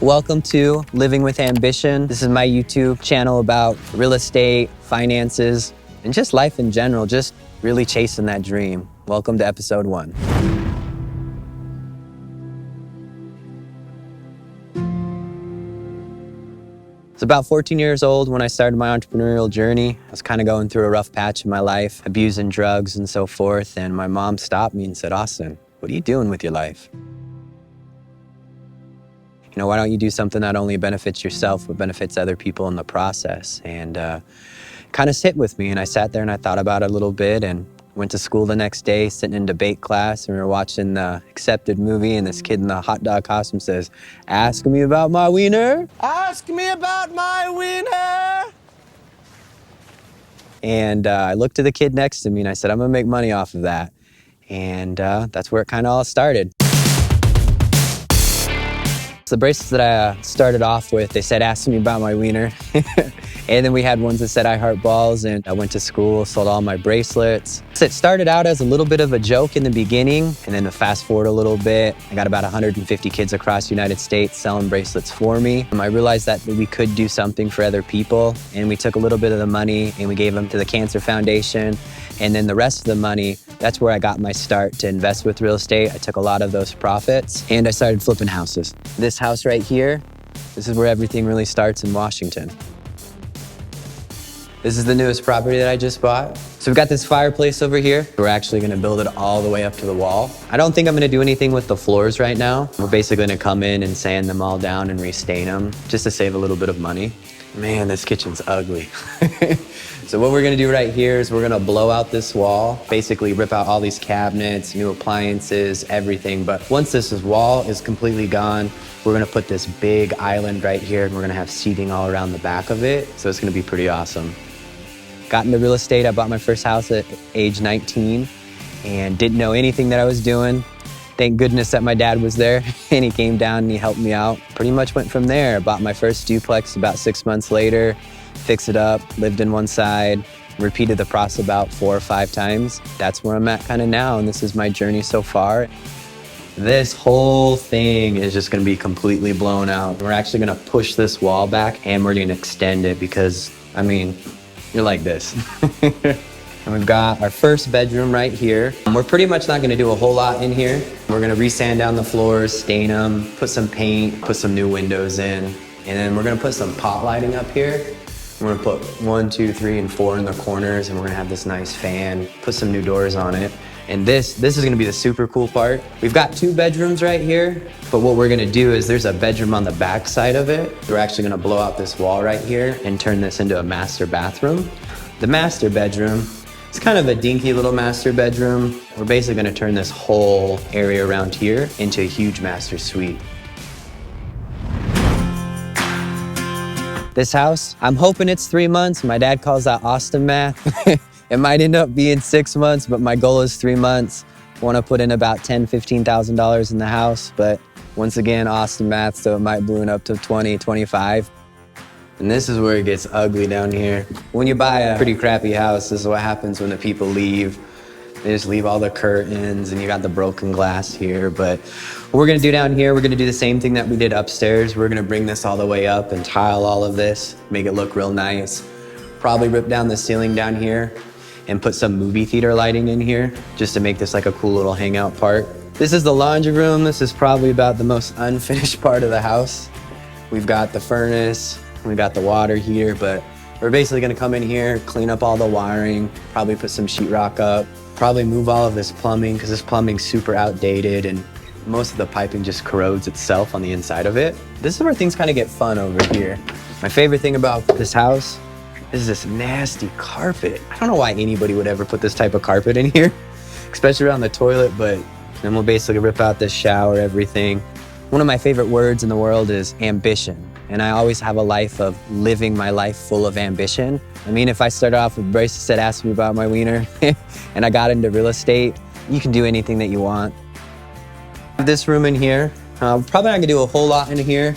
Welcome to Living with Ambition. This is my YouTube channel about real estate, finances, and just life in general, just really chasing that dream. Welcome to episode 1. I was about 14 years old when I started my entrepreneurial journey. I was kind of going through a rough patch in my life, abusing drugs and so forth, and my mom stopped me and said, "Austin, what are you doing with your life? Why don't you do something that only benefits yourself, but benefits other people in the process?" And kind of sit with me. And I sat there and I thought about it a little bit and went to school the next day, sitting in debate class, and we were watching the Accepted movie, and this kid in the hot dog costume says, "Ask me about my wiener. Ask me about my wiener." And I looked at the kid next to me and I said, "I'm gonna make money off of that." And that's where it kind of all started. The bracelets that I started off with, they said, "Ask me about my wiener." And then we had ones that said, "I heart balls," and I went to school, sold all my bracelets. So it started out as a little bit of a joke in the beginning, and then to fast forward a little bit, I got about 150 kids across the United States selling bracelets for me. I realized that we could do something for other people, and we took a little bit of the money and we gave them to the Cancer Foundation. And then the rest of the money, that's where I got my start to invest with real estate. I took a lot of those profits and I started flipping houses. This house right here, this is where everything really starts in Washington. This is the newest property that I just bought. So we've got this fireplace over here. We're actually gonna build it all the way up to the wall. I don't think I'm gonna do anything with the floors right now. We're basically gonna come in and sand them all down and restain them just to save a little bit of money. Man, this kitchen's ugly. So what we're gonna do right here is we're gonna blow out this wall, basically rip out all these cabinets, new appliances, everything. But once this wall is completely gone, we're gonna put this big island right here and we're gonna have seating all around the back of it. So it's gonna be pretty awesome. Got into real estate. I bought my first house at age 19 and didn't know anything that I was doing. Thank goodness that my dad was there and he came down and he helped me out. Pretty much went from there. I bought my first duplex about 6 months later, fixed it up, lived in one side, repeated the process about 4 or 5 times. That's where I'm at kind of now, and this is my journey so far. This whole thing is just gonna be completely blown out. We're actually gonna push this wall back and we're gonna extend it because, you're like this. And we've got our first bedroom right here. We're pretty much not gonna do a whole lot in here. We're gonna resand down the floors, stain them, put some paint, put some new windows in, and then we're gonna put some pot lighting up here. We're gonna put 1, 2, 3, and 4 in the corners, and we're gonna have this nice fan, put some new doors on it. And this is gonna be the super cool part. We've got 2 bedrooms right here, but what we're gonna do is there's a bedroom on the back side of it. We're actually gonna blow out this wall right here and turn this into a master bathroom. The master bedroom, it's kind of a dinky little master bedroom. We're basically gonna turn this whole area around here into a huge master suite. This house, I'm hoping it's 3 months. My dad calls that Austin math. It might end up being 6 months, but my goal is 3 months. I want to put in about $10,000, $15,000 in the house, but once again, Austin math, so it might balloon up to 20, 25. And this is where it gets ugly down here. When you buy a pretty crappy house, this is what happens when the people leave. They just leave all the curtains and you got the broken glass here. But what we're gonna do down here, we're gonna do the same thing that we did upstairs. We're gonna bring this all the way up and tile all of this, make it look real nice. Probably rip down the ceiling down here and put some movie theater lighting in here just to make this like a cool little hangout part. This is the laundry room. This is probably about the most unfinished part of the house. We've got the furnace, we got the water heater, but we're basically gonna come in here, clean up all the wiring, probably put some sheetrock up, probably move all of this plumbing because this plumbing's super outdated and most of the piping just corrodes itself on the inside of it. This is where things kind of get fun over here. My favorite thing about this house is this nasty carpet. I don't know why anybody would ever put this type of carpet in here, especially around the toilet, but then we'll basically rip out this shower, everything. One of my favorite words in the world is ambition. And I always have a life of living my life full of ambition. If I started off with bracelets that asked me about my wiener and I got into real estate, you can do anything that you want. This room in here, probably not gonna do a whole lot in here.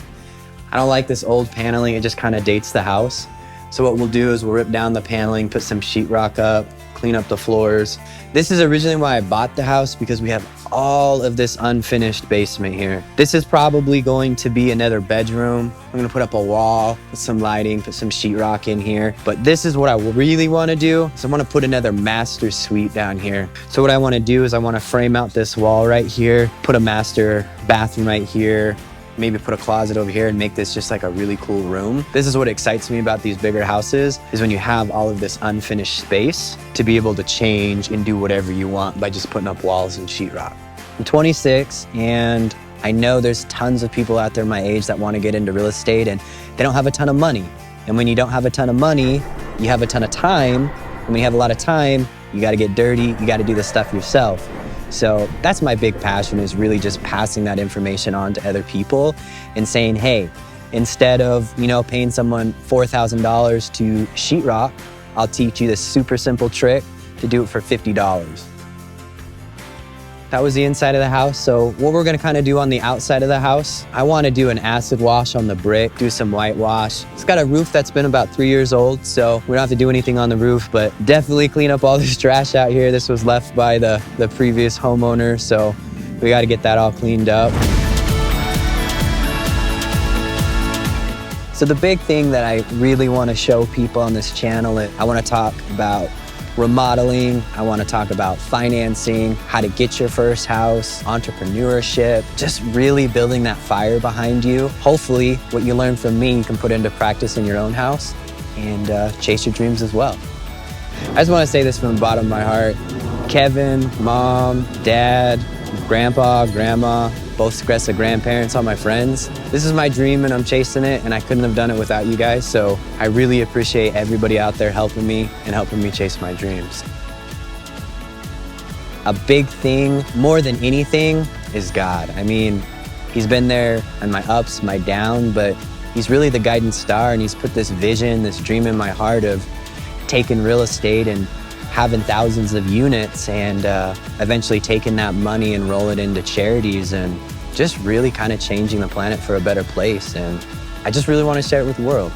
I don't like this old paneling, it just kind of dates the house. So what we'll do is we'll rip down the paneling, put some sheetrock up, clean up the floors. This is originally why I bought the house because we have all of this unfinished basement here. This is probably going to be another bedroom. I'm gonna put up a wall with some lighting, put some sheetrock in here. But this is what I really wanna do, is I wanna put another master suite down here. So what I wanna do is I wanna frame out this wall right here, put a master bathroom right here, maybe put a closet over here and make this just like a really cool room. This is what excites me about these bigger houses, is when you have all of this unfinished space to be able to change and do whatever you want by just putting up walls and sheetrock. I'm 26 and I know there's tons of people out there my age that want to get into real estate and they don't have a ton of money. And when you don't have a ton of money, you have a ton of time. And when you have a lot of time, you got to get dirty, you got to do the stuff yourself. So that's my big passion, is really just passing that information on to other people and saying, hey, instead of, paying someone $4,000 to sheetrock, I'll teach you this super simple trick to do it for $50. That was the inside of the house. So what we're gonna kind of do on the outside of the house, I wanna do an acid wash on the brick, do some whitewash. It's got a roof that's been about 3 years old, so we don't have to do anything on the roof, but definitely clean up all this trash out here. This was left by the previous homeowner, so we gotta get that all cleaned up. So the big thing that I really wanna show people on this channel is I wanna talk about remodeling, I want to talk about financing, how to get your first house, entrepreneurship, just really building that fire behind you. Hopefully, what you learn from me, you can put into practice in your own house and chase your dreams as well. I just want to say this from the bottom of my heart. Kevin, Mom, Dad, Grandpa, Grandma, both progressive grandparents, all my friends. This is my dream and I'm chasing it, and I couldn't have done it without you guys. So I really appreciate everybody out there helping me and helping me chase my dreams. A big thing, more than anything, is God. I mean, He's been there on my ups, my down, but He's really the guiding star, and He's put this vision, this dream in my heart of taking real estate and having thousands of units and eventually taking that money and roll it into charities and just really kind of changing the planet for a better place. And I just really want to share it with the world.